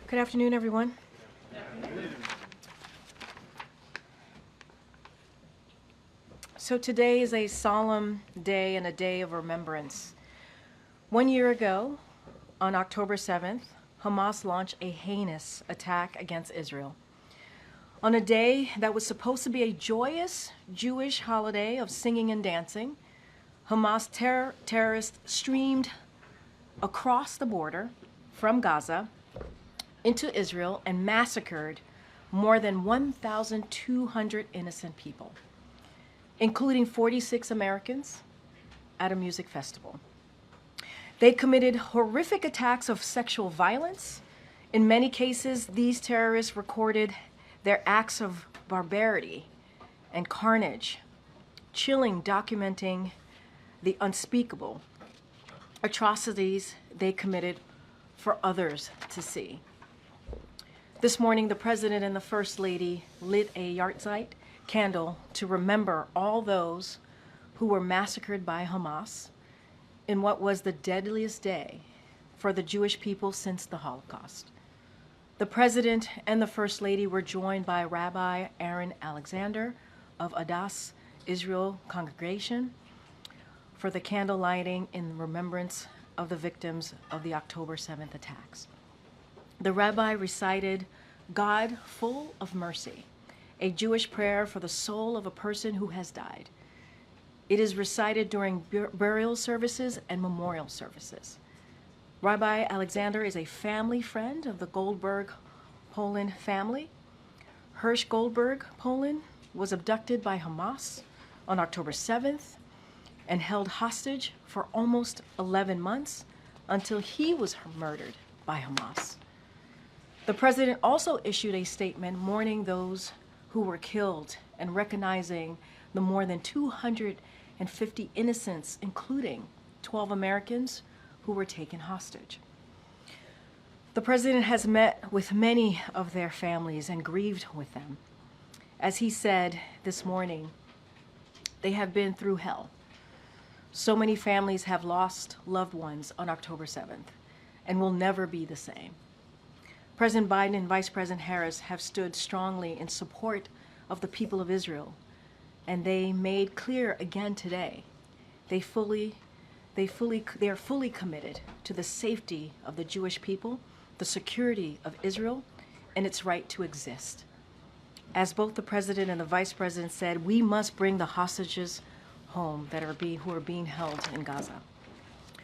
Good afternoon, everyone. So today is a solemn day and a day of remembrance. 1 year ago, on October 7th, Hamas launched a heinous attack against Israel. On a day that was supposed to be a joyous Jewish holiday of singing and dancing, Hamas terrorists streamed across the border from Gaza into Israel and massacred more than 1,200 innocent people, including 46 Americans at a music festival. They committed horrific attacks of sexual violence. In many cases, these terrorists recorded their acts of barbarity and carnage, chilling, documenting the unspeakable atrocities they committed for others to see. This morning, the President and the First Lady lit a yahrzeit candle to remember all those who were massacred by Hamas in what was the deadliest day for the Jewish people since the Holocaust. The President and the First Lady were joined by Rabbi Aaron Alexander of Adas Israel Congregation for the candle lighting in remembrance of the victims of the October 7th attacks. The rabbi recited "God full of mercy," a Jewish prayer for the soul of a person who has died. It is recited during burial services and memorial services. Rabbi Alexander is a family friend of the Goldberg Poland family. Hirsch Goldberg Poland was abducted by Hamas on October 7th and held hostage for almost 11 months until he was murdered by Hamas. The President also issued a statement mourning those who were killed and recognizing the more than 250 innocents, including 12 Americans who were taken hostage. The President has met with many of their families and grieved with them. As he said this morning, they have been through hell. So many families have lost loved ones on October 7th and will never be the same. President Biden and Vice President Harris have stood strongly in support of the people of Israel, and they made clear again today they are fully committed to the safety of the Jewish people, the security of Israel, and its right to exist. As both the President and the Vice President said, we must bring the hostages home who are being held in Gaza.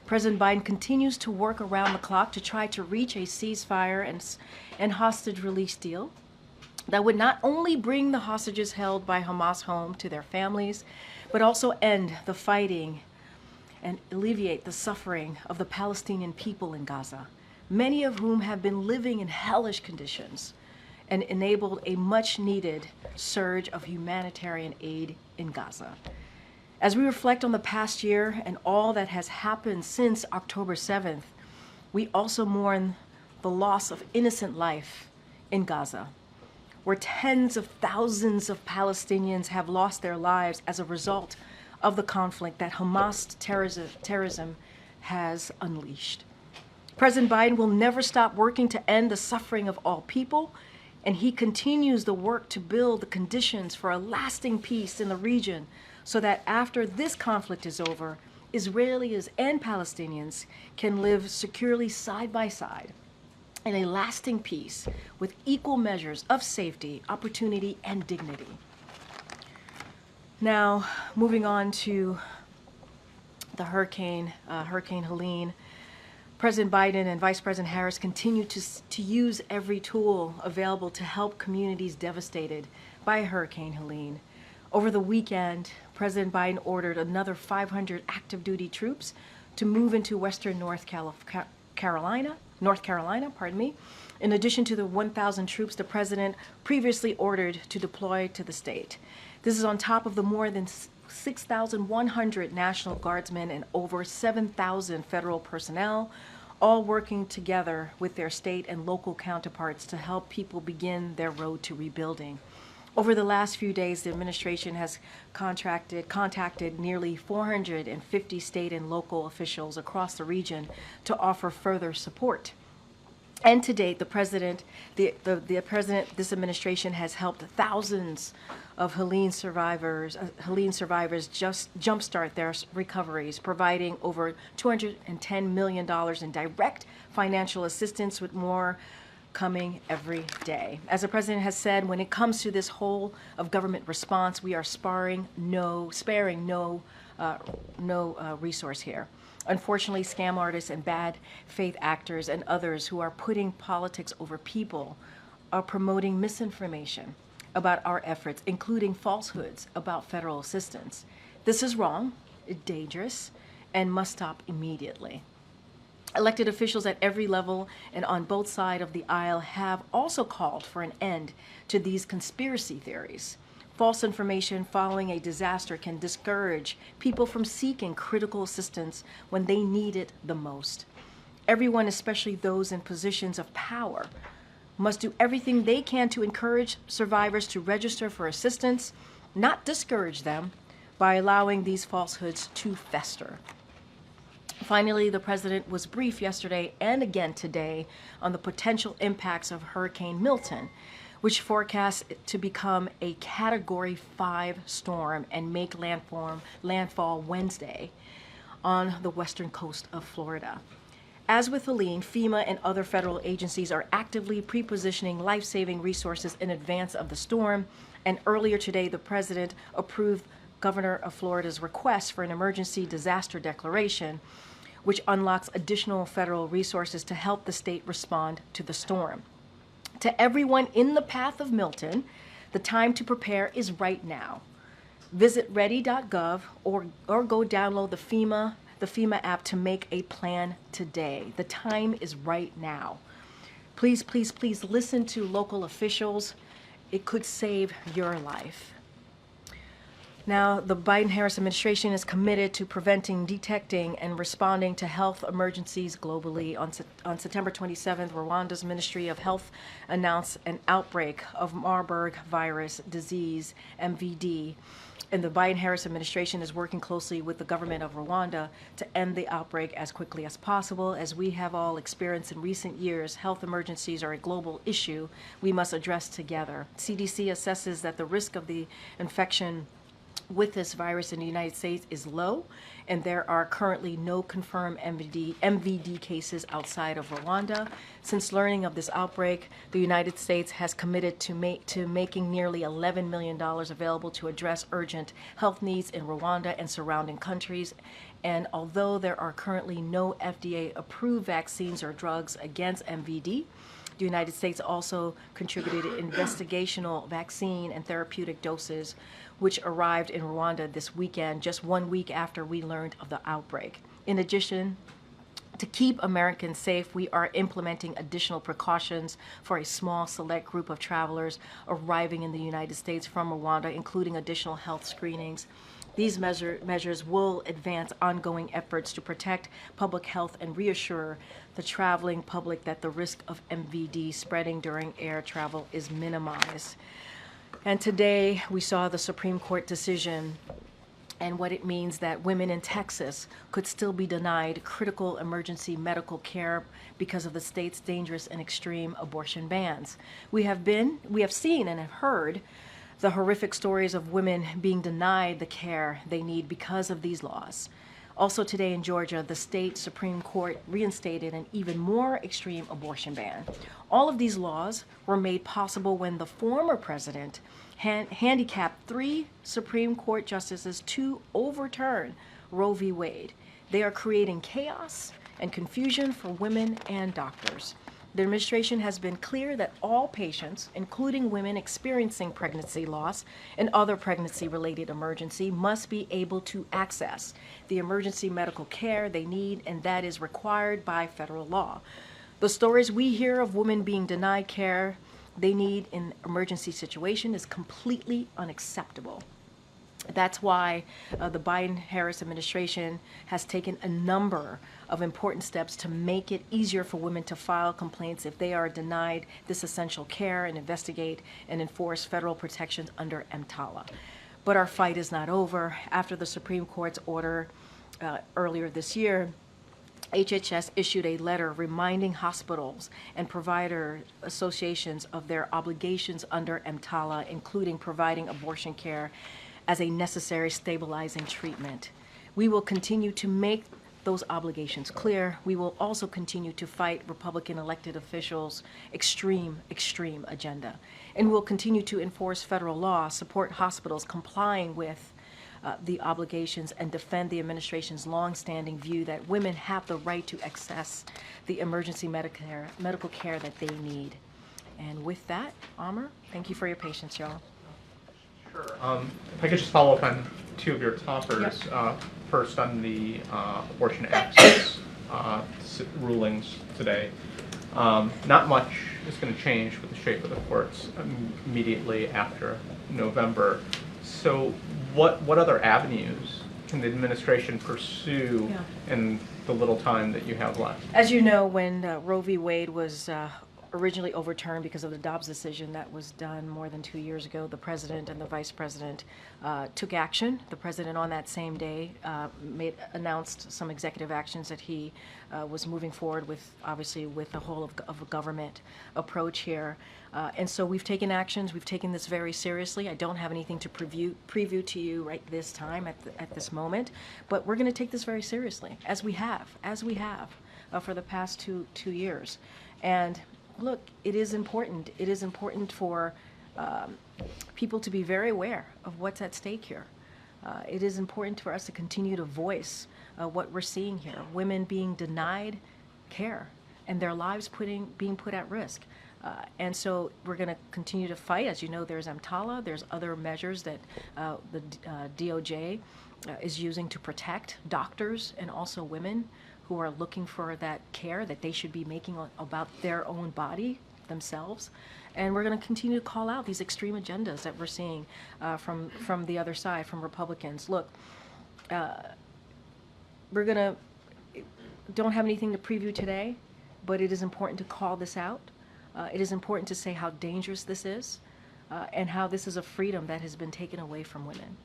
President Biden continues to work around the clock to try to reach a ceasefire and hostage release deal that would not only bring the hostages held by Hamas home to their families, but also end the fighting and alleviate the suffering of the Palestinian people in Gaza, many of whom have been living in hellish conditions, and enabled a much-needed surge of humanitarian aid in Gaza. As we reflect on the past year and all that has happened since October 7th, we also mourn the loss of innocent life in Gaza, where tens of thousands of Palestinians have lost their lives as a result of the conflict that Hamas terrorism has unleashed. President Biden will never stop working to end the suffering of all people, and he continues the work to build the conditions for a lasting peace in the region so that after this conflict is over, Israelis and Palestinians can live securely side by side in a lasting peace with equal measures of safety, opportunity, and dignity. Now, moving on to the Hurricane Helene. President Biden and Vice President Harris continue to use every tool available to help communities devastated by Hurricane Helene. Over the weekend, President Biden ordered another 500 active duty troops to move into western North Carolina, in addition to the 1,000 troops the president previously ordered to deploy to the state. This is on top of the more than 6,100 National Guardsmen and over 7,000 federal personnel, all working together with their state and local counterparts to help people begin their road to rebuilding. Over the last few days, the administration has contacted nearly 450 state and local officials across the region to offer further support. And to date, this administration has helped thousands of Helene survivors just jumpstart their recoveries, providing over $210 million in direct financial assistance, with more coming every day. As the president has said, when it comes to this whole of government response, we are sparing no resource here. Unfortunately, scam artists and bad faith actors and others who are putting politics over people are promoting misinformation about our efforts, including falsehoods about federal assistance. This is wrong, dangerous, and must stop immediately. Elected officials at every level and on both sides of the aisle have also called for an end to these conspiracy theories. False information following a disaster can discourage people from seeking critical assistance when they need it the most. Everyone, especially those in positions of power, must do everything they can to encourage survivors to register for assistance, not discourage them by allowing these falsehoods to fester. Finally, the president was brief yesterday and again today on the potential impacts of Hurricane Milton, which forecasts to become a Category 5 storm and make landfall Wednesday on the western coast of Florida. As with Helene, FEMA and other federal agencies are actively pre-positioning life-saving resources in advance of the storm, and earlier today the president approved Governor of Florida's request for an emergency disaster declaration, which unlocks additional federal resources to help the state respond to the storm. To everyone in the path of Milton, the time to prepare is right now. Visit ready.gov or go download the FEMA app to make a plan today. The time is right now. Please, please, please listen to local officials. It could save your life. Now, the Biden-Harris administration is committed to preventing, detecting, and responding to health emergencies globally. On September 27th, Rwanda's Ministry of Health announced an outbreak of Marburg virus disease, MVD, and the Biden-Harris administration is working closely with the government of Rwanda to end the outbreak as quickly as possible. As we have all experienced in recent years, health emergencies are a global issue we must address together. CDC assesses that the risk of the infection with this virus in the United States is low, and there are currently no confirmed MVD cases outside of Rwanda. Since learning of this outbreak, the United States has committed to making nearly $11 million available to address urgent health needs in Rwanda and surrounding countries. And although there are currently no FDA-approved vaccines or drugs against MVD, the United States also contributed investigational vaccine and therapeutic doses, which arrived in Rwanda this weekend, just 1 week after we learned of the outbreak. In addition, to keep Americans safe, we are implementing additional precautions for a small select group of travelers arriving in the United States from Rwanda, including additional health screenings. These measures will advance ongoing efforts to protect public health and reassure the traveling public that the risk of MVD spreading during air travel is minimized. And today we saw the Supreme Court decision and what it means that women in Texas could still be denied critical emergency medical care because of the state's dangerous and extreme abortion bans. We have seen and have heard the horrific stories of women being denied the care they need because of these laws. Also today in Georgia, the state Supreme Court reinstated an even more extreme abortion ban. All of these laws were made possible when the former president handicapped 3 Supreme Court justices to overturn Roe v. Wade. They are creating chaos and confusion for women and doctors. The administration has been clear that all patients, including women experiencing pregnancy loss and other pregnancy-related emergency, must be able to access the emergency medical care they need, and that is required by federal law. The stories we hear of women being denied care they need in emergency situation is completely unacceptable. That's why the Biden-Harris administration has taken a number of important steps to make it easier for women to file complaints if they are denied this essential care and investigate and enforce federal protections under EMTALA. But our fight is not over. After the Supreme Court's order earlier this year, HHS issued a letter reminding hospitals and provider associations of their obligations under EMTALA, including providing abortion care as a necessary stabilizing treatment. We will continue to make those obligations clear. We will also continue to fight Republican elected officials' extreme agenda. And we'll continue to enforce federal law, support hospitals complying with the obligations, and defend the administration's longstanding view that women have the right to access the emergency medical care that they need. And with that, Amr, thank you for your patience, y'all. Sure. If I could just follow up on two of your toppers. Yep. First, on the abortion access rulings today. Not much is going to change with the shape of the courts immediately after November. So what other avenues can the administration pursue in the little time that you have left? As you know, when Roe v. Wade was originally overturned because of the Dobbs decision that was done more than 2 years ago, the president and the vice president took action. The president on that same day announced some executive actions that he was moving forward with, obviously with the whole of a government approach here. And so we've taken actions. We've taken this very seriously. I don't have anything to preview to you right this time at this moment, but we're going to take this very seriously, as we have for the past two years. And look, it is important. It is important for people to be very aware of what's at stake here. It is important for us to continue to voice what we're seeing here. Women being denied care and their lives being put at risk. And so we're going to continue to fight. As you know, there's EMTALA. There's other measures that the DOJ is using to protect doctors and also women who are looking for that care that they should be making about their own body themselves. And we're going to continue to call out these extreme agendas that we're seeing from the other side, from Republicans. Look, don't have anything to preview today, but it is important to call this out. It is important to say how dangerous this is and how this is a freedom that has been taken away from women.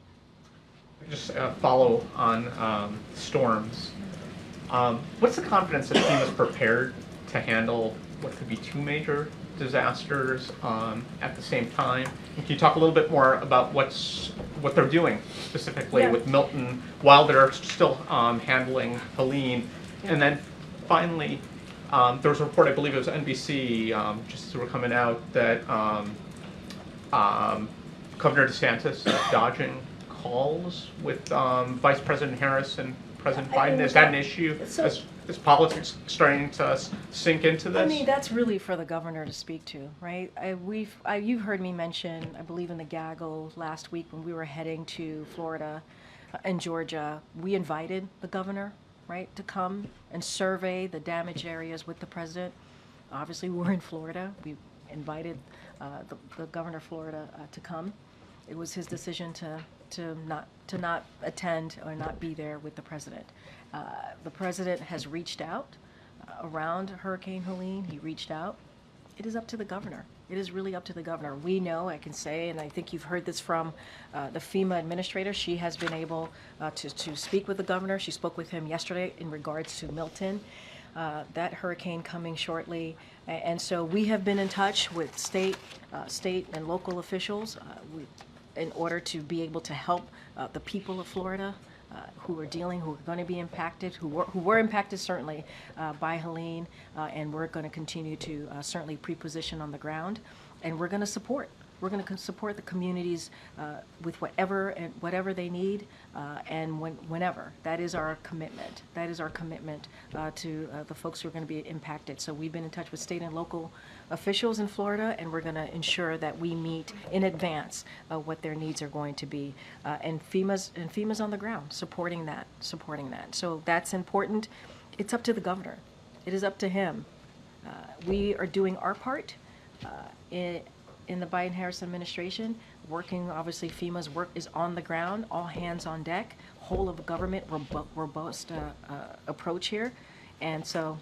Just follow on storms. What's the confidence that FEMA is prepared to handle what could be two major disasters at the same time? And can you talk a little bit more about what they're doing specifically with Milton while they're still handling Helene? And then finally, there was a report, I believe it was NBC, just as we were coming out, that Governor DeSantis is dodging calls with Vice President Harris and President Biden. Is that an issue? Is politics starting to sink into this? I mean, that's really for the governor to speak to, right? You've heard me mention, I believe in the gaggle last week when we were heading to Florida and Georgia, we invited the governor, right, to come and survey the damaged areas with the president. Obviously, we're in Florida. We invited the governor of Florida to come. It was his decision to not attend or not be there with the president. The president has reached out around Hurricane Helene. He reached out. It is up to the governor. It is really up to the governor. We know, I can say, and I think you've heard this from the FEMA administrator. She has been able to speak with the governor. She spoke with him yesterday in regards to Milton, that hurricane coming shortly. And so we have been in touch with state and local officials in order to be able to help the people of Florida who are going to be impacted, who were impacted certainly by Helene, and we're going to continue to certainly pre-position on the ground, and we're going to support. We're going to support the communities with whatever they need, and whenever. That is our commitment. That is our commitment to the folks who are going to be impacted. So we've been in touch with state and local officials in Florida, and we're going to ensure that we meet in advance what their needs are going to be. And FEMA's on the ground supporting that. So that's important. It's up to the governor. It is up to him. We are doing our part in the Biden-Harris administration, working, obviously FEMA's work is on the ground, all hands on deck, whole of government, robust approach here. And so,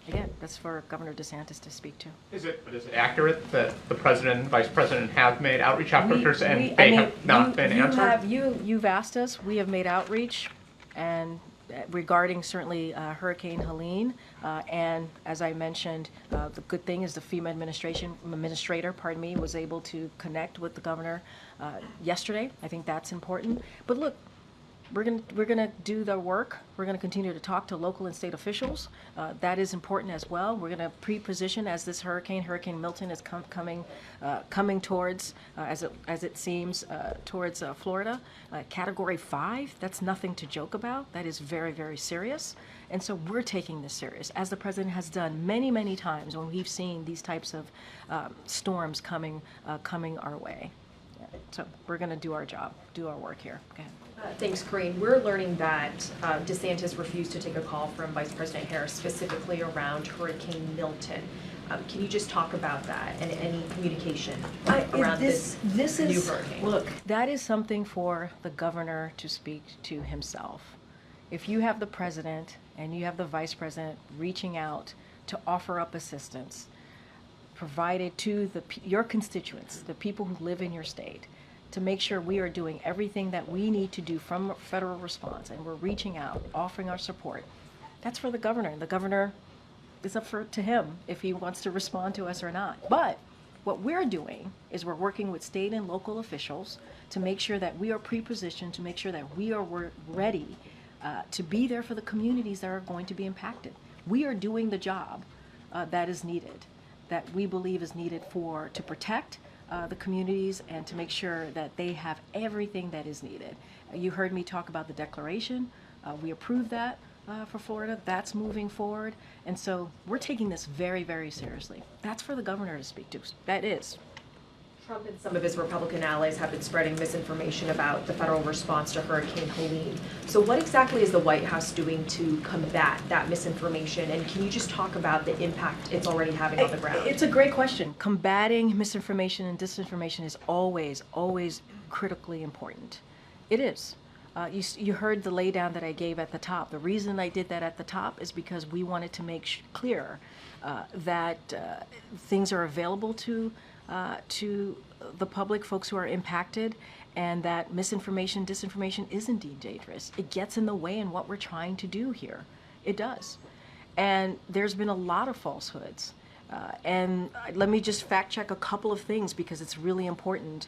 again, that's for Governor DeSantis to speak to. Is it accurate that the president and vice president have made outreach efforts and they have not been answered? You've asked us, we have made outreach, and regarding certainly Hurricane Helene, and as I mentioned, the good thing is the FEMA administrator, was able to connect with the governor yesterday. I think that's important. But look, we're gonna do the work. We're gonna continue to talk to local and state officials. That is important as well. We're gonna pre-position as this Hurricane Milton, is coming towards, as it seems, towards Florida. Category 5. That's nothing to joke about. That is very, very serious. And so we're taking this serious, as the president has done many, many times when we've seen these types of storms coming our way. Yeah. So we're gonna do our job, do our work here. Go ahead. Thanks, Karine. We're learning that DeSantis refused to take a call from Vice President Harris specifically around Hurricane Milton. Can you just talk about that and any communication around this new hurricane? Look, that is something for the governor to speak to himself. If you have the president and you have the vice president reaching out to offer up assistance provided to your constituents, the people who live in your state, to make sure we are doing everything that we need to do from a federal response, and we're reaching out, offering our support. That's for the governor. The governor, is up to him if he wants to respond to us or not. But what we're doing is we're working with state and local officials to make sure that we are pre-positioned, to make sure that we are ready to be there for the communities that are going to be impacted. We are doing the job that is needed, that we believe is needed to protect the communities and to make sure that they have everything that is needed. You heard me talk about the declaration. We approved that for Florida. That's moving forward. And so we're taking this very, very seriously. That's for the governor to speak to. That is. Trump and some of his Republican allies have been spreading misinformation about the federal response to Hurricane Helene. So what exactly is the White House doing to combat that misinformation? And can you just talk about the impact it's already having on the ground? It's a great question. Combating misinformation and disinformation is always, always critically important. It is. You heard the laydown that I gave at the top. The reason I did that at the top is because we wanted to make clear that things are available to the public, folks who are impacted, and that misinformation, disinformation is indeed dangerous. It gets in the way in what we're trying to do here. It does. And there's been a lot of falsehoods. And let me just fact check a couple of things because it's really important.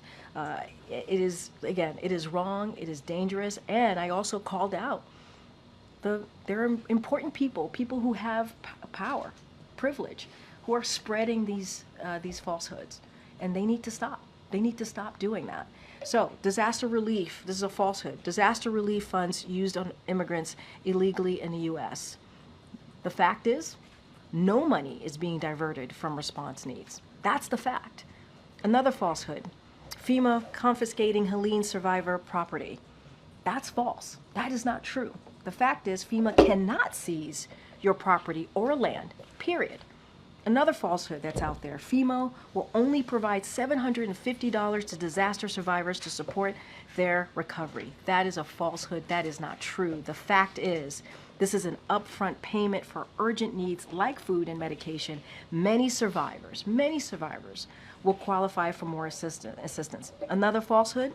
It is wrong, it is dangerous, and I also called out there are important people who have power, privilege, who are spreading these falsehoods, and they need to stop. They need to stop doing that. So, disaster relief, this is a falsehood. Disaster relief funds used on immigrants illegally in the U.S. The fact is, no money is being diverted from response needs. That's the fact. Another falsehood, FEMA confiscating Helene survivor property. That's false. That is not true. The fact is, FEMA cannot seize your property or land, period. Another falsehood that's out there, FEMA will only provide $750 to disaster survivors to support their recovery. That is a falsehood. That is not true. The fact is, this is an upfront payment for urgent needs like food and medication. Many survivors will qualify for more assistance. Another falsehood,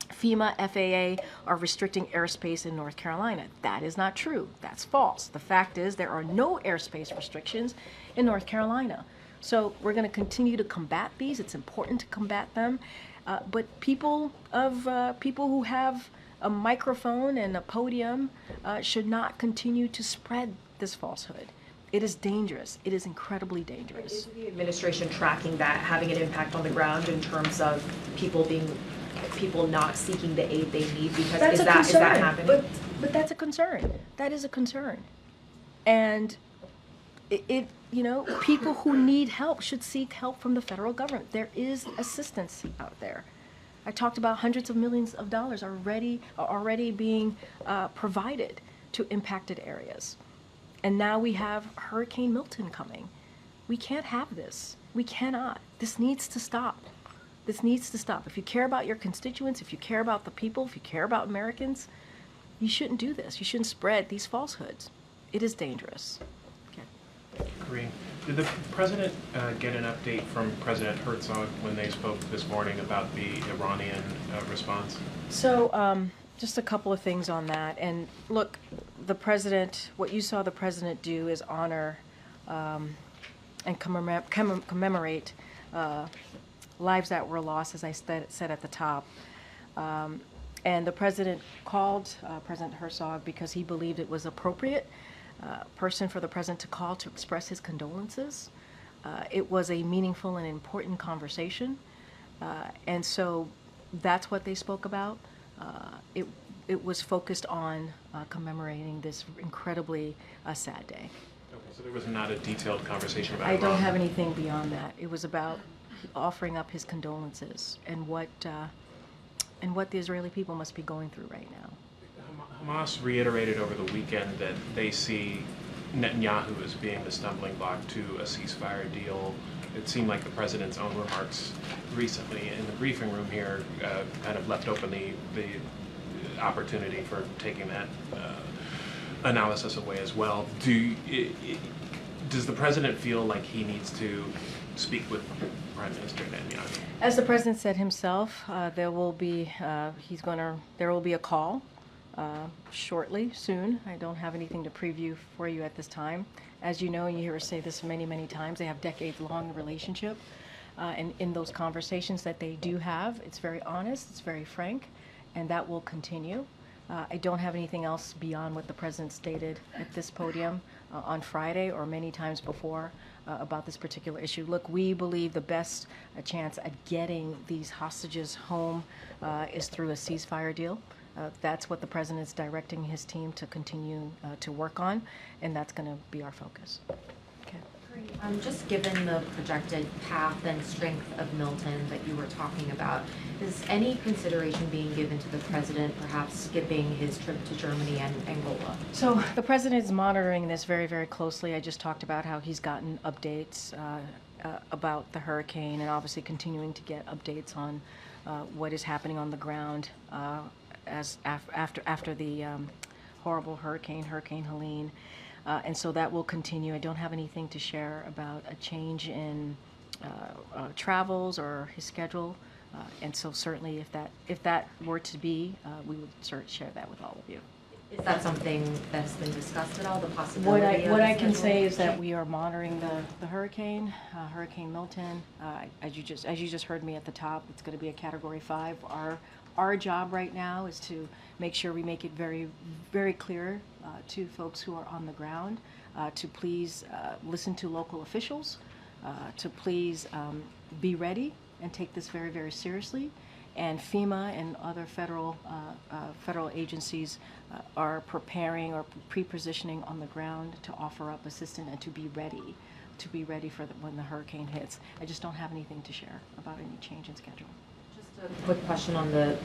FEMA, FAA are restricting airspace in North Carolina. That is not true. That's false. The fact is there are no airspace restrictions in North Carolina. So we're going to continue to combat these. It's important to combat them. But people who have a microphone and a podium should not continue to spread this falsehood. It is dangerous. It is incredibly dangerous. Is the administration tracking that, having an impact on the ground in terms of people not seeking the aid they need? Because is that happening? But that's a concern. That is a concern. And people who need help should seek help from the federal government. There is assistance out there. I talked about hundreds of millions of dollars already being provided to impacted areas. And now we have Hurricane Milton coming. We can't have this. We cannot. This needs to stop. This needs to stop. If you care about your constituents, if you care about the people, if you care about Americans, you shouldn't do this. You shouldn't spread these falsehoods. It is dangerous. Okay. Karine, did the president get an update from President Herzog when they spoke this morning about the Iranian response? So, just a couple of things on that. And look, the president, what you saw the president do is honor and commemorate lives that were lost, as I said at the top. And the president called President Herzog because he believed it was appropriate person for the president to call to express his condolences. It was a meaningful and important conversation. And so that's what they spoke about. It was focused on commemorating this incredibly sad day. Okay, so there was not a detailed conversation about I don't Iran. have anything beyond that. It was about offering up his condolences and what the Israeli people must be going through right now. Hamas reiterated over the weekend that they see Netanyahu as being the stumbling block to a ceasefire deal. It seemed like the president's own remarks recently in the briefing room here kind of left open the opportunity for taking that analysis away as well. Does the president feel like he needs to speak with Prime Minister Netanyahu? As the president said himself, there will be a call shortly, soon. I don't have anything to preview for you at this time. As you know, you hear us say this many, many times, they have decades-long relationship. And in those conversations that they do have, it's very honest, it's very frank, and that will continue. I don't have anything else beyond what the president stated at this podium on Friday or many times before about this particular issue. Look, we believe the best chance at getting these hostages home is through a ceasefire deal. That's what the president is directing his team to continue to work on, and that's going to be our focus. Okay. Just given the projected path and strength of Milton that you were talking about, is any consideration being given to the president perhaps skipping his trip to Germany and Angola? So the president is monitoring this very, very closely. I just talked about how he's gotten updates about the hurricane and obviously continuing to get updates on what is happening on the ground after the horrible Hurricane Helene. And so that will continue. I don't have anything to share about a change in travels or his schedule. And so certainly if that were to be, we would share that with all of you. Is that something that's been discussed at all, the possibility of What I can schedule? say is that we are monitoring the hurricane, Hurricane Milton. As you just heard me at the top, it's going to be a Category 5. Our job right now is to make sure we make it very, very clear to folks who are on the ground to please listen to local officials, to please be ready and take this very, very seriously. And FEMA and other federal agencies are preparing or pre-positioning on the ground to offer up assistance and to be ready for when the hurricane hits. I just don't have anything to share about any change in schedule. Just a quick question on the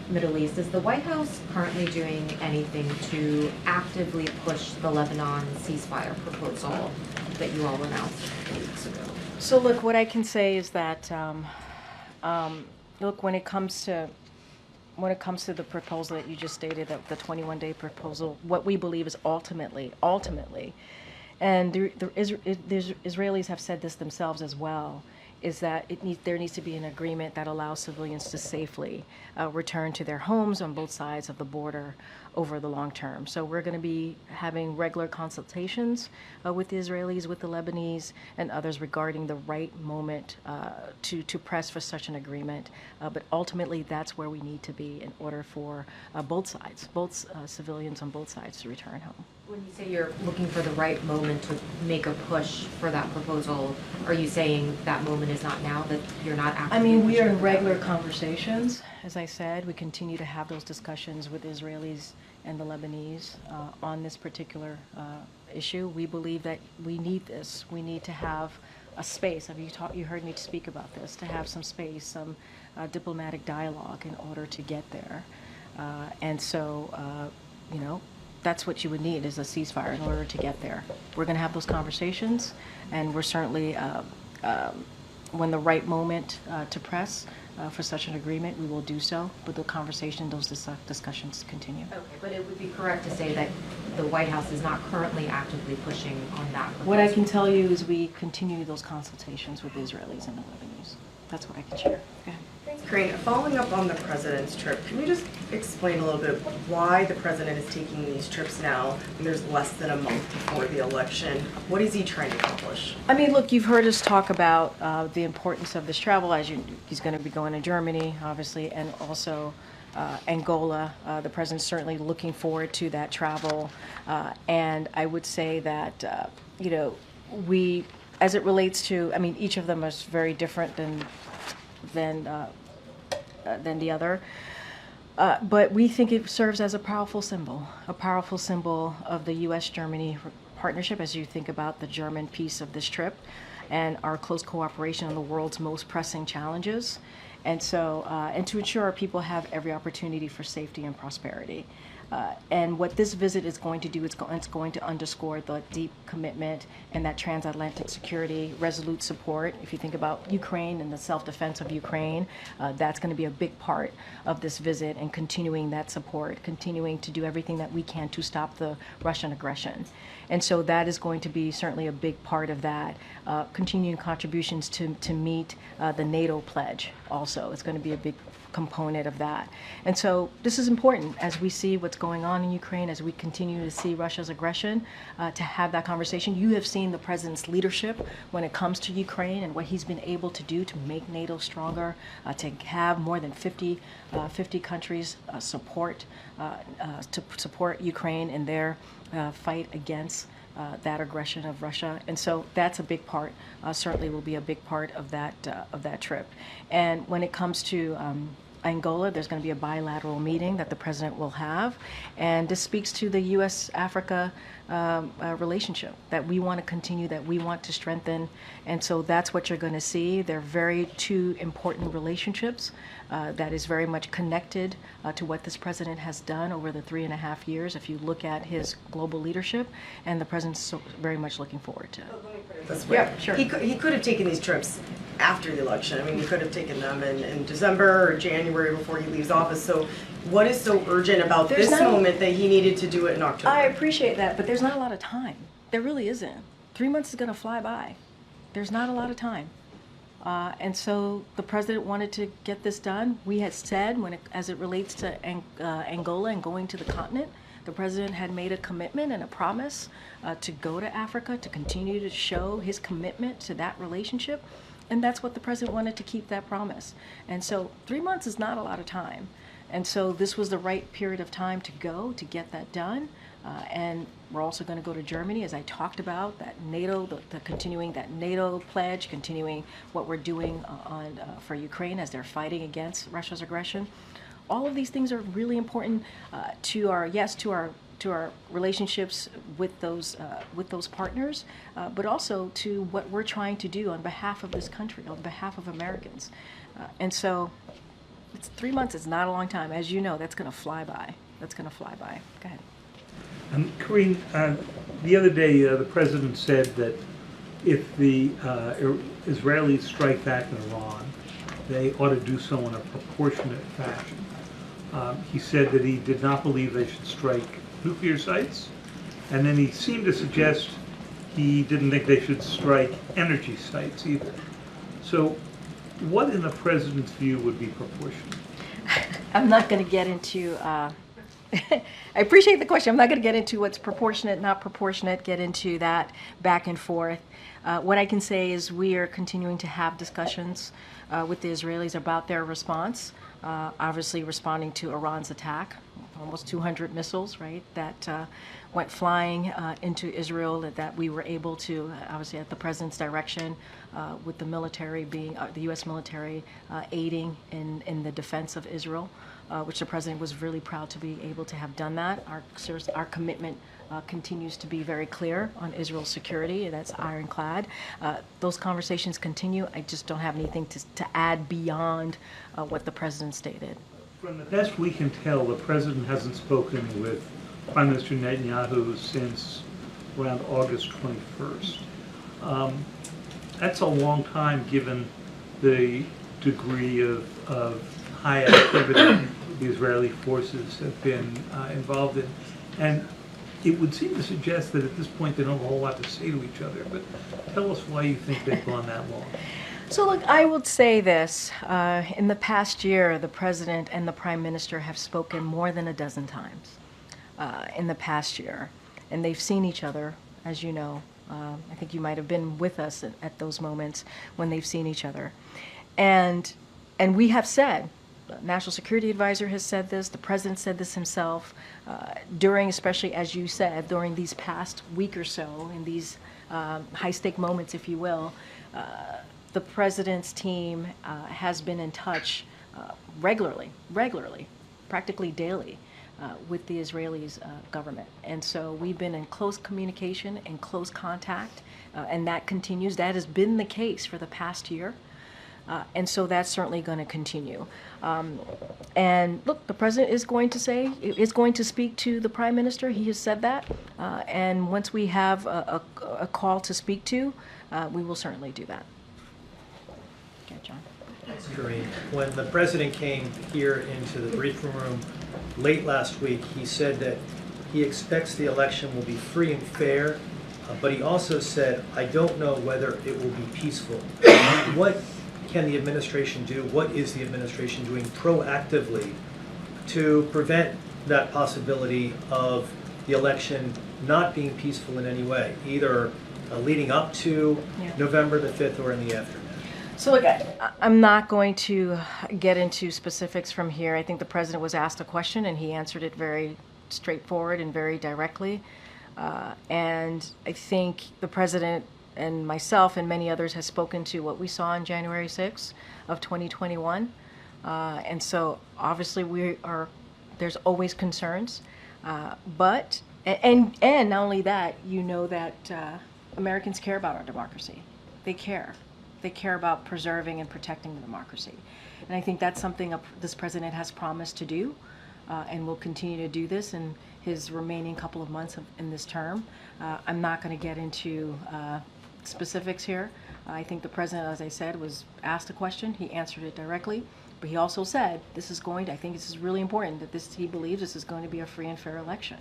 Middle East. Is the White House currently doing anything to actively push the Lebanon ceasefire proposal that you all announced a few weeks ago? So look, what I can say is that look, when it comes to the proposal that you just stated, that the 21-day proposal, what we believe is ultimately, and the Israelis have said this themselves as well, is that there needs to be an agreement that allows civilians to safely return to their homes on both sides of the border over the long term. So we're going to be having regular consultations with the Israelis, with the Lebanese, and others regarding the right moment to press for such an agreement. But ultimately, that's where we need to be in order for both sides, civilians on both sides, to return home. When you say you're looking for the right moment to make a push for that proposal, are you saying that moment is not now, that you're not actively I mean, we are pushing in for that regular moment? conversations. As I said, we continue to have those discussions with Israelis and the Lebanese on this particular issue. We believe that we need this. We need to have a space. You heard me speak about this, to have some space, some diplomatic dialogue in order to get there. And so, that's what you would need, is a ceasefire in order to get there. We're going to have those conversations, and we're certainly, when the right moment to press for such an agreement, we will do so. But the conversation, those discussions continue. Okay, but it would be correct to say that the White House is not currently actively pushing on that proposal? What I can tell you is we continue those consultations with the Israelis and the Lebanese. That's what I can share. Go ahead. Karine, following up on the president's trip, can you just explain a little bit why the president is taking these trips now when there's less than a month before the election? What is he trying to accomplish? I mean, look, you've heard us talk about the importance of this travel. He's going to be going to Germany, obviously, and also Angola. The president's certainly looking forward to that travel. And I would say that, we, as it relates to, I mean, each of them is very different than the other. But we think it serves as a powerful symbol of the U.S.-Germany partnership as you think about the German piece of this trip and our close cooperation on the world's most pressing challenges. And so, and to ensure our people have every opportunity for safety and prosperity. And what this visit is going to do, it's going to underscore the deep commitment and that transatlantic security, resolute support. If you think about Ukraine and the self-defense of Ukraine, that's going to be a big part of this visit and continuing that support, continuing to do everything that we can to stop the Russian aggression. And so that is going to be certainly a big part of that. Continuing contributions to meet the NATO pledge also. It's going to be a big component of that. And so this is important as we see what's going on in Ukraine, as we continue to see Russia's aggression, to have that conversation. You have seen the president's leadership when it comes to Ukraine and what he's been able to do to make NATO stronger, to have more than 50 countries support Ukraine in their fight against that aggression of Russia. And so that's a big part, certainly will be a big part of that trip. And when it comes to Angola, there's going to be a bilateral meeting that the president will have. And this speaks to the U.S.-Africa relationship that we want to continue, that we want to strengthen. And so that's what you're going to see. They're very two important relationships that is very much connected to what this president has done over the 3.5 years, if you look at his global leadership, and the president's so very much looking forward to. Let me put it this way. Yeah, sure. He could have taken these trips after the election. I mean, he could have taken them in December or January before he leaves office. So what is so urgent about There's this not- moment that he needed to do it in October? I appreciate that, but there's not a lot of time. There really isn't. 3 months is going to fly by. There's not a lot of time. And so the president wanted to get this done. We had said, as it relates to Angola and going to the continent, the president had made a commitment and a promise to go to Africa, to continue to show his commitment to that relationship. And that's what the president wanted, to keep that promise. And so 3 months is not a lot of time. And so this was the right period of time to go to get that done. And we're also going to go to Germany, as I talked about, that NATO, the continuing that NATO pledge, continuing what we're doing for Ukraine as they're fighting against Russia's aggression. All of these things are really important to our relationships with those partners, but also to what we're trying to do on behalf of this country, on behalf of Americans. And so 3 months is not a long time. As you know, that's going to fly by. That's going to fly by. Go ahead. Karine, the other day the president said that if the Israelis strike back in Iran, they ought to do so in a proportionate fashion. He said that he did not believe they should strike nuclear sites, and then he seemed to suggest he didn't think they should strike energy sites either. So what in the president's view would be proportionate? I'm not going to get into, I appreciate the question. I'm not going to get into what's proportionate, not proportionate, get into that back and forth. What I can say is we are continuing to have discussions with the Israelis about their response, obviously responding to Iran's attack, almost 200 missiles, right, that went flying into Israel, that we were able to, obviously at the president's direction, with the military being, the U.S. military aiding in the defense of Israel, which the president was really proud to be able to have done that. Our commitment continues to be very clear on Israel's security. That's ironclad. Those conversations continue. I just don't have anything to add beyond what the president stated. From the best we can tell, the president hasn't spoken with Prime Minister Netanyahu since around August 21st. That's a long time given the degree of high activity the Israeli forces have been involved in. And it would seem to suggest that at this point they don't have a whole lot to say to each other, but tell us why you think they've gone that long. So look, I would say this. In the past year, the president and the prime minister have spoken more than a dozen times in the past year. And they've seen each other, as you know. I think you might have been with us at those moments when they've seen each other. And we have said, the National Security Advisor has said this, the president said this himself, during, especially as you said, during these past week or so, in these high-stake moments, if you will, the president's team has been in touch regularly, practically daily, with the Israelis government. And so we've been in close communication and close contact, and that continues. That has been the case for the past year. And so that's certainly going to continue. And look, the president is going to speak to the prime minister. He has said that. And once we have a call to speak to, we will certainly do that. Okay, John. Thanks, Karine. When the president came here into the briefing room late last week, he said that he expects the election will be free and fair, but he also said, I don't know whether it will be peaceful. What can the administration do? What is the administration doing proactively to prevent that possibility of the election not being peaceful in any way, either leading up to November the 5th or in the aftermath? So look, I'm not going to get into specifics from here. I think the president was asked a question and he answered it very straightforward and very directly. And I think the president and myself and many others has spoken to what we saw on January 6th of 2021. And so obviously there's always concerns. But not only that, you know that Americans care about our democracy. They care. They care about preserving and protecting the democracy. And I think that's something this president has promised to do, and will continue to do this in his remaining couple of months in this term. I'm not going to get into specifics here. I think the president, as I said, was asked a question. He answered it directly. But he also said, I think this is really important, that he believes this is going to be a free and fair election.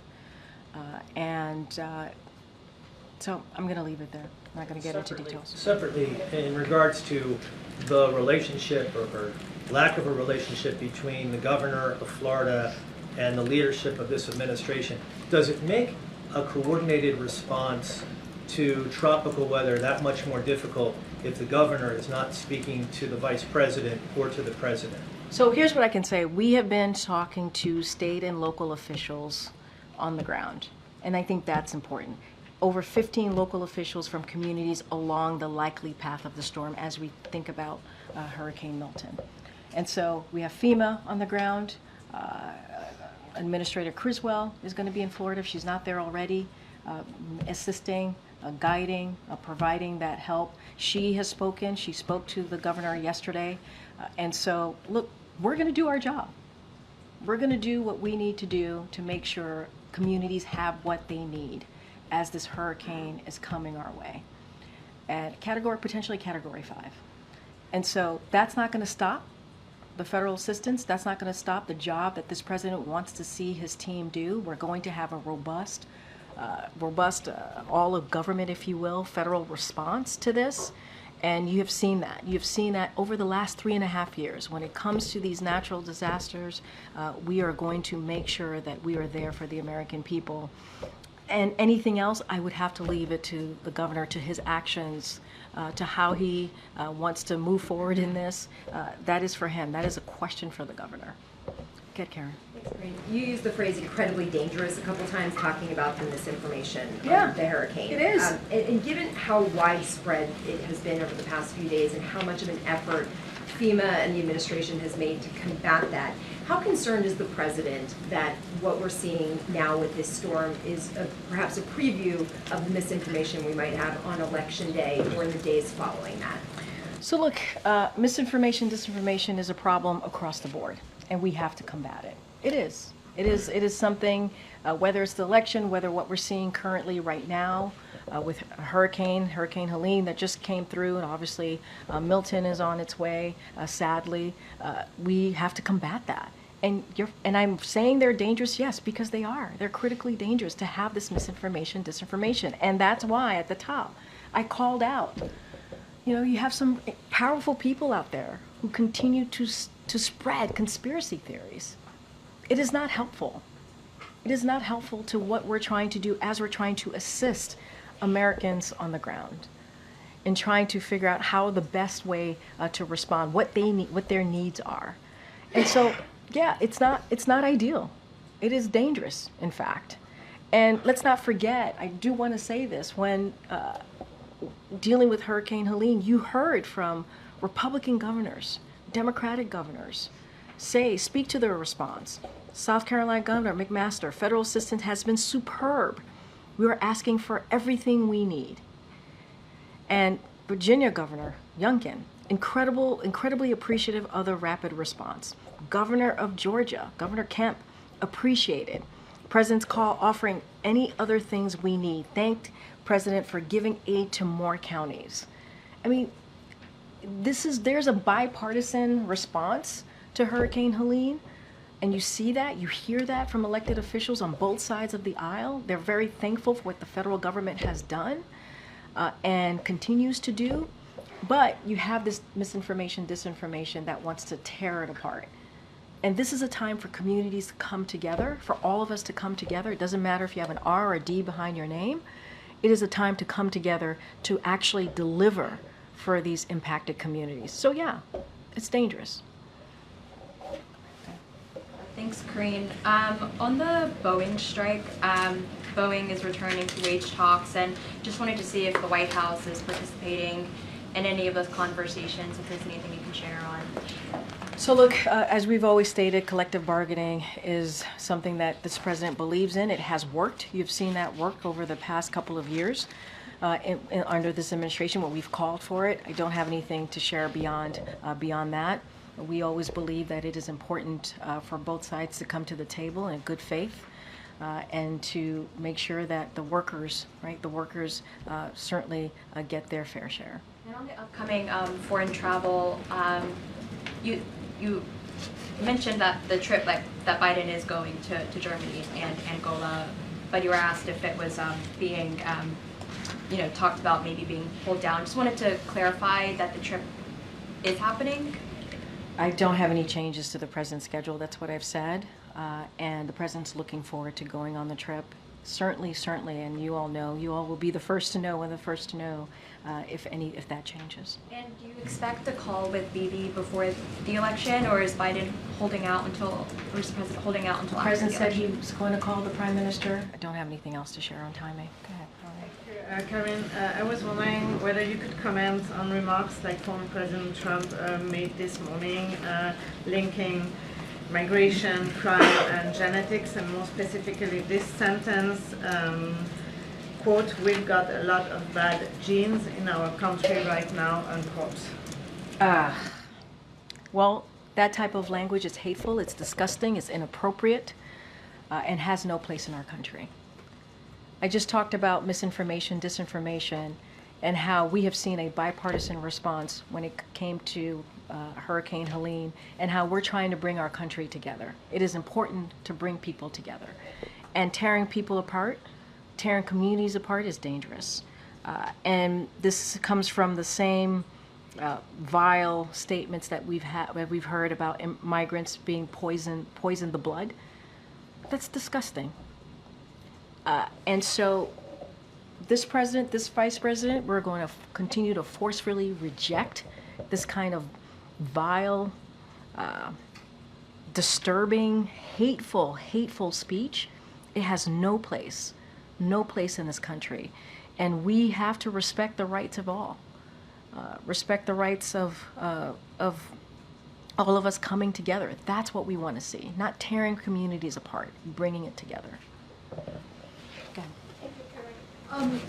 So I'm going to leave it there. I'm not going to get into details. Separately, in regards to the relationship or lack of a relationship between the governor of Florida and the leadership of this administration, does it make a coordinated response to tropical weather that much more difficult if the governor is not speaking to the vice president or to the president? So here's what I can say. We have been talking to state and local officials on the ground, and I think that's important. Over 15 local officials from communities along the likely path of the storm as we think about Hurricane Milton. And so we have FEMA on the ground. Administrator Criswell is going to be in Florida if she's not there already, assisting, guiding, providing that help. She has spoken. She spoke to the governor yesterday. And so, look, we're going to do our job. We're going to do what we need to do to make sure communities have what they need as this hurricane is coming our way. And potentially category 5. And so that's not going to stop the federal assistance. That's not going to stop the job that this president wants to see his team do. We're going to have a robust all of government, if you will, federal response to this. And you have seen that. You've seen that over the last 3.5 years. When it comes to these natural disasters, we are going to make sure that we are there for the American people. And anything else, I would have to leave it to the governor, to his actions, to how he wants to move forward in this. That is for him. That is a question for the governor. Go ahead, Karen. You used the phrase incredibly dangerous a couple times talking about the misinformation Yeah, of the hurricane. it is. And given how widespread it has been over the past few days and how much of an effort FEMA and the administration has made to combat that, how concerned is the president that what we're seeing now with this storm is perhaps a preview of the misinformation we might have on Election Day or in the days following that? So look, misinformation, disinformation is a problem across the board, and we have to combat it. It is. It is something, whether it's the election, whether what we're seeing currently right now with Hurricane Helene that just came through, and obviously Milton is on its way, sadly. We have to combat that. And I'm saying they're dangerous, yes, because they are. They're critically dangerous to have this misinformation, disinformation. And that's why at the top I called out You know, you have some powerful people out there who continue to spread conspiracy theories. It is not helpful. It is not helpful to what we're trying to do as we're trying to assist Americans on the ground in trying to figure out how the best way to respond, what they need, what their needs are. And so, yeah, it's not ideal. It is dangerous, in fact. And let's not forget, I do want to say this, when dealing with Hurricane Helene, you heard from Republican governors, Democratic governors, speak to their response. South Carolina Governor McMaster, federal assistance has been superb. We are asking for everything we need. And Virginia Governor Youngkin, incredibly appreciative of the rapid response. Governor of Georgia, Governor Kemp, appreciated President's call offering any other things we need. Thanked President for giving aid to more counties. I mean, there's a bipartisan response to Hurricane Helene. And you see that, you hear that from elected officials on both sides of the aisle. They're very thankful for what the federal government has done and continues to do. But you have this misinformation, disinformation that wants to tear it apart. And this is a time for communities to come together, for all of us to come together. It doesn't matter if you have an R or a D behind your name. It is a time to come together to actually deliver for these impacted communities. So yeah, it's dangerous. Thanks, Karine. On the Boeing strike, Boeing is returning to wage talks, and just wanted to see if the White House is participating in any of those conversations, if there's anything you can share on. So look, as we've always stated, collective bargaining is something that this president believes in. It has worked. You've seen that work over the past couple of years under this administration, when we've called for it. I don't have anything to share beyond that. We always believe that it is important for both sides to come to the table in good faith and to make sure that the workers, certainly get their fair share. And on the upcoming foreign travel, you mentioned that the trip that Biden is going to Germany and Angola, but you were asked if it was being talked about maybe being pulled down. Just wanted to clarify that the trip is happening. I don't have any changes to the president's schedule. That's what I've said. And the president's looking forward to going on the trip. Certainly, and you all will be the first to know and the first to know if that changes. And do you expect a call with Bibi before the election, or is Biden holding out until, or is the president holding out until The after president the said election? he was going to call the prime minister. I don't have anything else to share on timing. Go ahead. Karine, I was wondering whether you could comment on remarks like former President Trump made this morning, linking migration, crime, and genetics, and more specifically this sentence, quote, "We've got a lot of bad genes in our country right now," unquote. Well, that type of language is hateful, it's disgusting, it's inappropriate, and has no place in our country. I just talked about misinformation, disinformation, and how we have seen a bipartisan response when it came to Hurricane Helene, and how we're trying to bring our country together. It is important to bring people together. And tearing people apart, tearing communities apart is dangerous. And this comes from the same vile statements that we've heard about migrants being poison the blood. That's disgusting. And so this president, this vice president, we're going to continue to forcefully reject this kind of vile, disturbing, hateful speech. It has no place in this country. And we have to respect the rights of all. Respect the rights of all of us coming together. That's what we want to see, not tearing communities apart, bringing it together. Go ahead.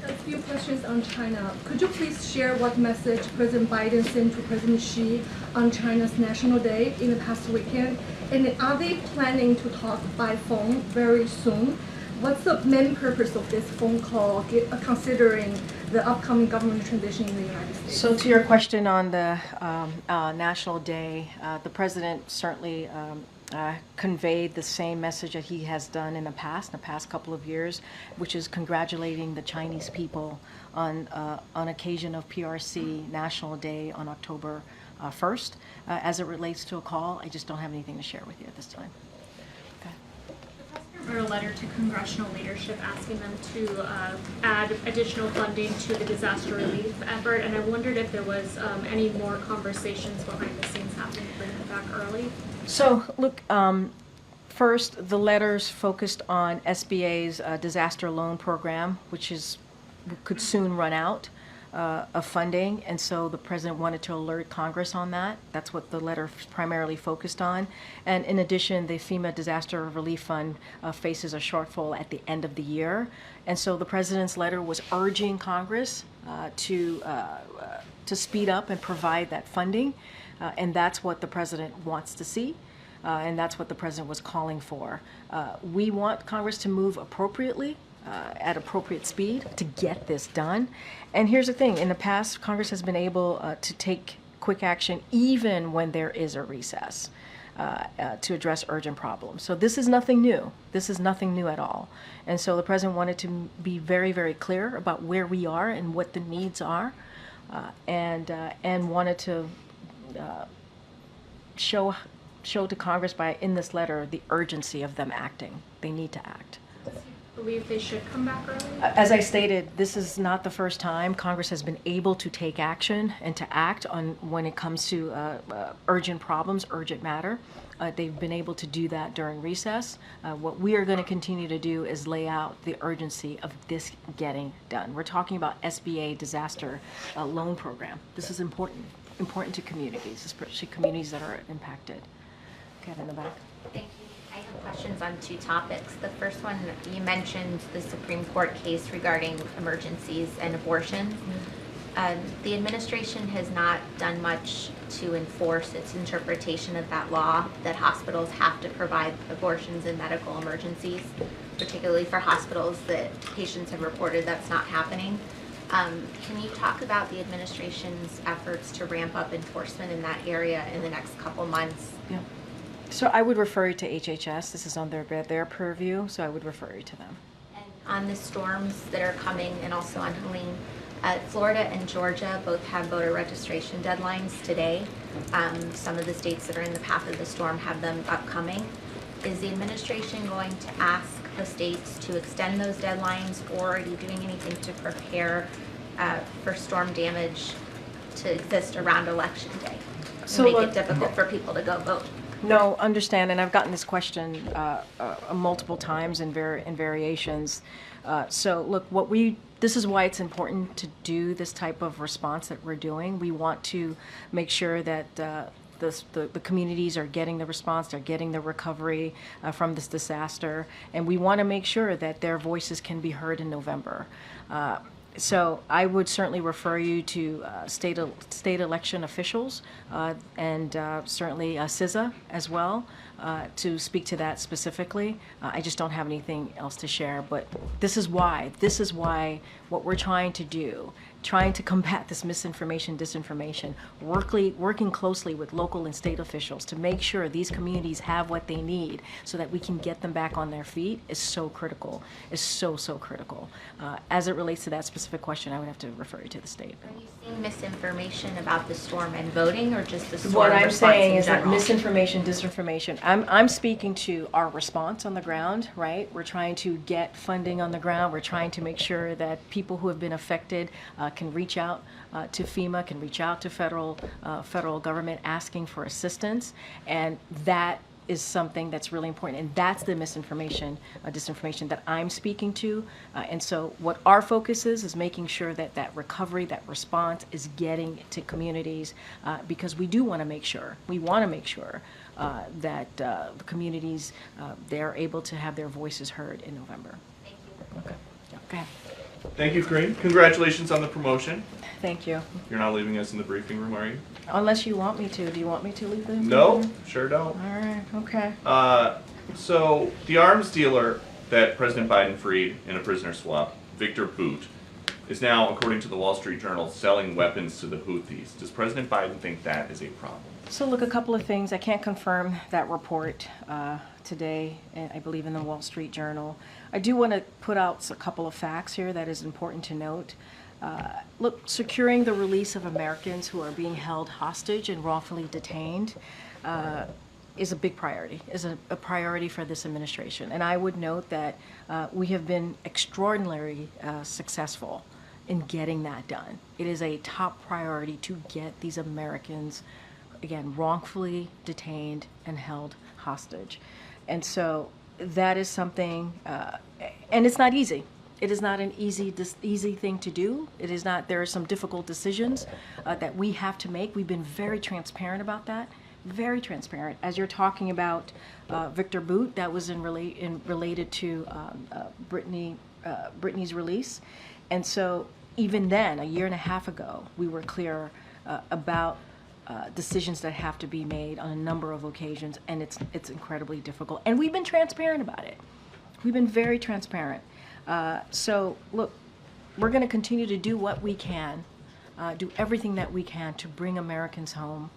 A few questions on China. Could you please share what message President Biden sent to President Xi on China's National Day in the past weekend? And are they planning to talk by phone very soon? What's the main purpose of this phone call, considering the upcoming government transition in the United States? So to your question on the National Day, the president certainly conveyed the same message that he has done in the past couple of years, which is congratulating the Chinese people on occasion of PRC National Day on October 1st. As it relates to a call, I just don't have anything to share with you at this time. Okay. The president wrote a letter to congressional leadership asking them to add additional funding to the disaster relief effort, and I wondered if there was any more conversations behind the scenes happening to bring it back early. So, look, first, the letters focused on SBA's disaster loan program, which could soon run out of funding, and so the president wanted to alert Congress on that. That's what the letter primarily focused on. And in addition, the FEMA Disaster Relief Fund faces a shortfall at the end of the year, and so the president's letter was urging Congress to speed up and provide that funding, and that's what the president wants to see. And that's what the president was calling for. We want Congress to move appropriately, at appropriate speed to get this done. And here's the thing, in the past, Congress has been able to take quick action even when there is a recess to address urgent problems. So this is nothing new. This is nothing new at all. And so the president wanted to be very, very clear about where we are and what the needs are, and wanted to show to Congress in this letter the urgency of them acting. They need to act. Believe they should come back early? As I stated, this is not the first time Congress has been able to take action and to act on when it comes to urgent problems, urgent matter. They've been able to do that during recess. What we are going to continue to do is lay out the urgency of this getting done. We're talking about SBA disaster loan program. This is important to communities, especially communities that are impacted. Kat in the back. Thank you. I have questions on two topics. The first one, you mentioned the Supreme Court case regarding emergencies and abortion. The administration has not done much to enforce its interpretation of that law, that hospitals have to provide abortions in medical emergencies, particularly for hospitals that patients have reported that's not happening. Can you talk about the administration's efforts to ramp up enforcement in that area in the next couple months? Yeah. So I would refer you to HHS. This is on their purview, so I would refer you to them. And on the storms that are coming, and also on Helene, Florida and Georgia both have voter registration deadlines today. Some of the states that are in the path of the storm have them upcoming. Is the administration going to ask the states to extend those deadlines, or are you doing anything to prepare for storm damage to exist around Election Day and make it difficult for people to go vote? No, understand, and I've gotten this question multiple times in variations. So look, this is why it's important to do this type of response that we're doing. We want to make sure that the communities are getting the response, they're getting the recovery from this disaster, and we want to make sure that their voices can be heard in November. So I would certainly refer you to state election officials and certainly CISA as well to speak to that specifically. I just don't have anything else to share, but this is why what we're trying to do, trying to combat this misinformation, disinformation, working closely with local and state officials to make sure these communities have what they need so that we can get them back on their feet is so critical, is so critical. As it relates to that specific question, I would have to refer you to the state. Are you seeing misinformation about the storm and voting, or just the storm What I'm response saying in is that general? misinformation, disinformation. I'm speaking to our response on the ground, right? We're trying to get funding on the ground. We're trying to make sure that people who have been affected can reach out to FEMA, can reach out to federal government asking for assistance, and that is something that's really important, and that's the misinformation, disinformation that I'm speaking to. And so what our focus is making sure that that recovery, that response is getting to communities, because we want to make sure that the communities, they're able to have their voices heard in November. Thank you. Okay. Yeah, go ahead. Thank you, Karine. Congratulations on the promotion. Thank you. You're not leaving us in the briefing room, are you? Unless you want me to. Do you want me to leave the No, room? sure don't. All right, okay. So the arms dealer that President Biden freed in a prisoner swap, Victor Bout, is now, according to the Wall Street Journal, selling weapons to the Houthis. Does President Biden think that is a problem? So look, a couple of things. I can't confirm that report today, I believe in the Wall Street Journal. I do want to put out a couple of facts here that is important to note. Look, securing the release of Americans who are being held hostage and wrongfully detained is a big priority, is a priority for this administration. And I would note that we have been extraordinarily successful in getting that done. It is a top priority to get these Americans, again, wrongfully detained and held hostage. And so that is something, and it's not easy. It is not an easy thing to do. It is not, there are some difficult decisions that we have to make. We've been very transparent about that, very transparent. As you're talking about Victor Boot, that was related to Brittany's release. And so even then, a year and a half ago, we were clear about decisions that have to be made on a number of occasions, and it's incredibly difficult. And we've been transparent about it. We've been very transparent. So look, we're going to continue to do what we can, do everything that we can to bring Americans home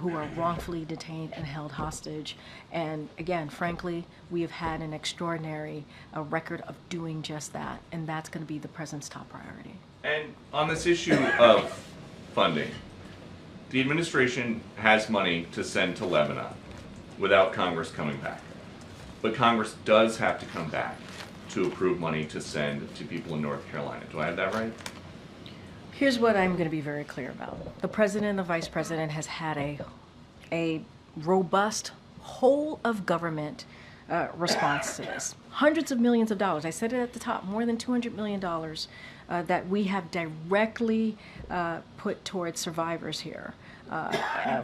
who are wrongfully detained and held hostage. And again, frankly, we have had an extraordinary record of doing just that, and that's going to be the president's top priority. And on this issue of funding, the administration has money to send to Lebanon without Congress coming back. But Congress does have to come back to approve money to send to people in North Carolina. Do I have that right? Here's what I'm going to be very clear about. The president and the vice president has had a robust whole of government response to this. Hundreds of millions of dollars. I said it at the top, more than $200 million that we have directly put towards survivors here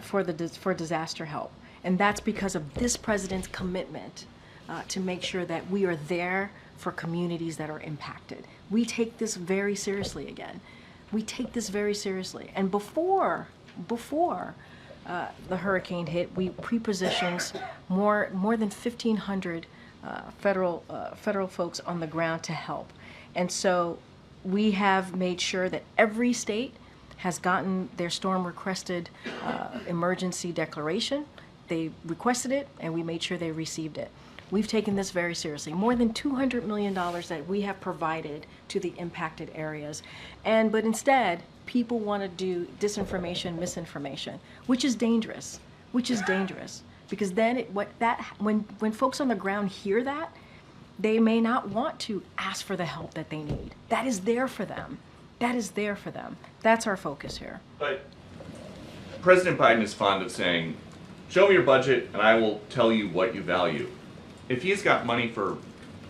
for disaster help. And that's because of this president's commitment to make sure that we are there for communities that are impacted. We take this very seriously again. We take this very seriously. And before the hurricane hit, we pre-positioned more than 1,500 federal folks on the ground to help. And so we have made sure that every state has gotten their storm requested emergency declaration. They requested it, and we made sure they received it. We've taken this very seriously. More than $200 million that we have provided to the impacted areas. But instead, people want to do disinformation, misinformation, which is dangerous, because then when folks on the ground hear that, they may not want to ask for the help that they need. That is there for them. That's our focus here. But President Biden is fond of saying, show me your budget and I will tell you what you value. If he's got money for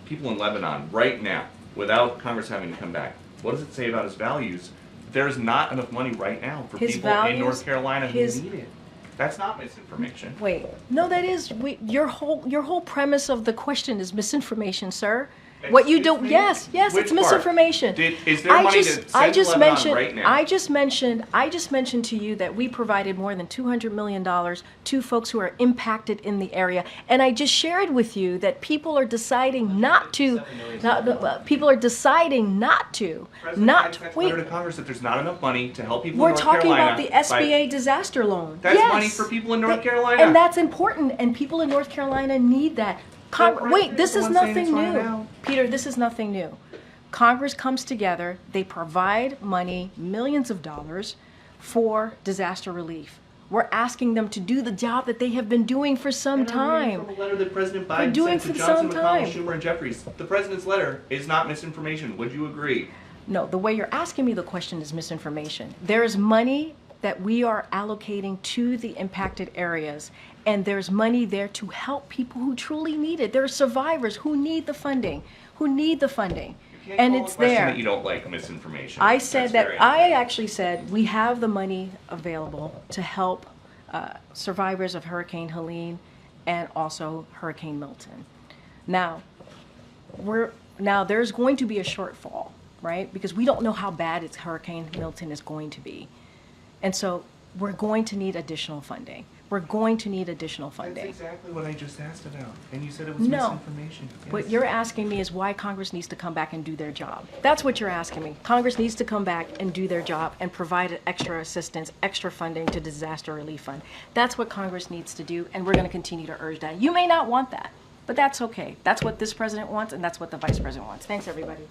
people in Lebanon right now, without Congress having to come back, what does it say about his values? There's not enough money right now for people in North Carolina who need it. That's not misinformation. Wait, no, that is your whole premise of the question is misinformation, sir. What you do? Yes, it's misinformation. Is there money to send to Lebanon right now? I just mentioned to you that we provided more than $200 million to folks who are impacted in the area, and I just shared with you that people are deciding not to. People are deciding not to. Letter to Congress that there's not enough money to help people in North Carolina. We're talking about the SBA disaster loan. That's money for people in North Carolina, and that's important. And people in North Carolina need that. Wait, this is nothing new. Peter, this is nothing new. Congress comes together, they provide money, millions of dollars, for disaster relief. We're asking them to do the job that they have been doing for some time. From a letter that President Biden sent to Johnson, McConnell, Schumer, and Jeffries. The president's letter is not misinformation. Would you agree? No, the way you're asking me the question is misinformation. There is money that we are allocating to the impacted areas, and there's money there to help people who truly need it. There are survivors who need the funding, and it's there. That you don't like misinformation. I actually said we have the money available to help survivors of Hurricane Helene and also Hurricane Milton. Now there's going to be a shortfall, right? Because we don't know how bad Hurricane Milton is going to be. And so we're going to need additional funding. That's exactly what I just asked about. And you said it was misinformation. Yes. What you're asking me is why Congress needs to come back and do their job. That's what you're asking me. Congress needs to come back and do their job and provide extra assistance, extra funding to disaster relief fund. That's what Congress needs to do, and we're going to continue to urge that. You may not want that, but that's okay. That's what this president wants, and that's what the vice president wants. Thanks, everybody.